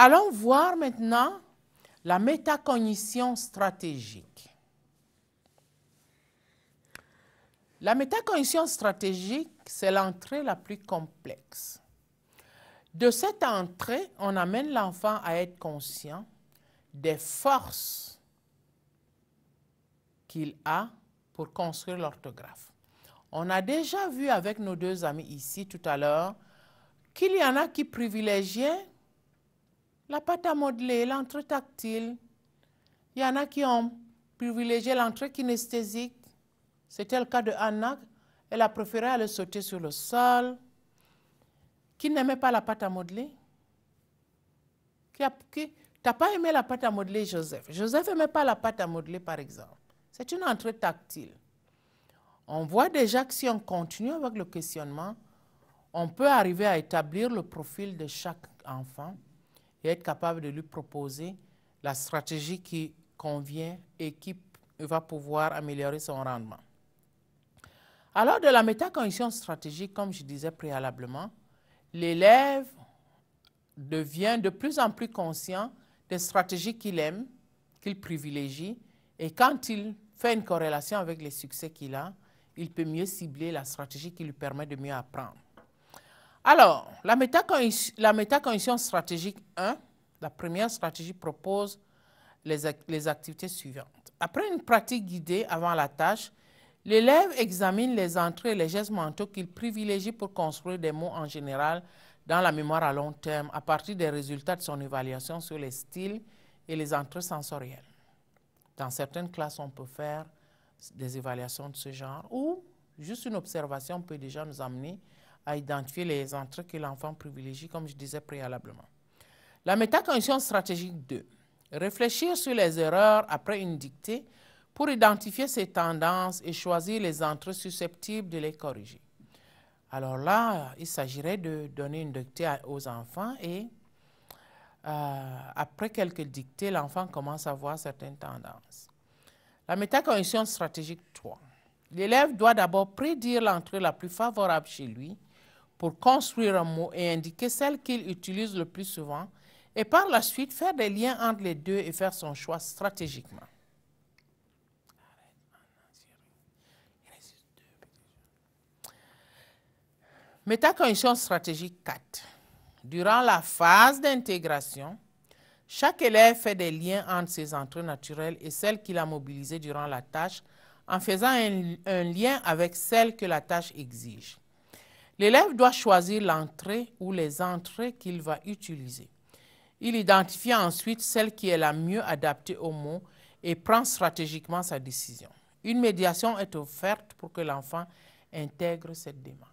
Allons voir maintenant la métacognition stratégique. La métacognition stratégique, c'est l'entrée la plus complexe. De cette entrée, on amène l'enfant à être conscient des forces qu'il a pour construire l'orthographe. On a déjà vu avec nos deux amis ici tout à l'heure qu'il y en a qui privilégiaient la pâte à modeler, l'entrée tactile. Il y en a qui ont privilégié l'entrée kinesthésique. C'était le cas de Anna. Elle a préféré aller sauter sur le sol. Qui n'aimait pas la pâte à modeler? T'as pas aimé la pâte à modeler, Joseph? Joseph n'aimait pas la pâte à modeler, par exemple. C'est une entrée tactile. On voit déjà que si on continue avec le questionnement, on peut arriver à établir le profil de chaque enfant et être capable de lui proposer la stratégie qui convient et qui va pouvoir améliorer son rendement. Alors, de la métacognition stratégique, comme je disais préalablement, l'élève devient de plus en plus conscient des stratégies qu'il aime, qu'il privilégie, et quand il fait une corrélation avec les succès qu'il a, il peut mieux cibler la stratégie qui lui permet de mieux apprendre. Alors, la métacognition stratégique 1, la première stratégie propose les activités suivantes. Après une pratique guidée avant la tâche, l'élève examine les entrées et les gestes mentaux qu'il privilégie pour construire des mots en général dans la mémoire à long terme à partir des résultats de son évaluation sur les styles et les entrées sensorielles. Dans certaines classes, on peut faire des évaluations de ce genre ou juste une observation peut déjà nous amener à identifier les entrées que l'enfant privilégie, comme je disais préalablement. La métacognition stratégique 2. Réfléchir sur les erreurs après une dictée pour identifier ses tendances et choisir les entrées susceptibles de les corriger. Alors là, il s'agirait de donner une dictée aux enfants et après quelques dictées, l'enfant commence à voir certaines tendances. La métacognition stratégique 3. L'élève doit d'abord prédire l'entrée la plus favorable chez lui pour construire un mot et indiquer celle qu'il utilise le plus souvent et par la suite faire des liens entre les deux et faire son choix stratégiquement. Métacognition stratégique 4. Durant la phase d'intégration, chaque élève fait des liens entre ses entrées naturelles et celles qu'il a mobilisées durant la tâche en faisant un lien avec celles que la tâche exige. L'élève doit choisir l'entrée ou les entrées qu'il va utiliser. Il identifie ensuite celle qui est la mieux adaptée au mot et prend stratégiquement sa décision. Une médiation est offerte pour que l'enfant intègre cette démarche.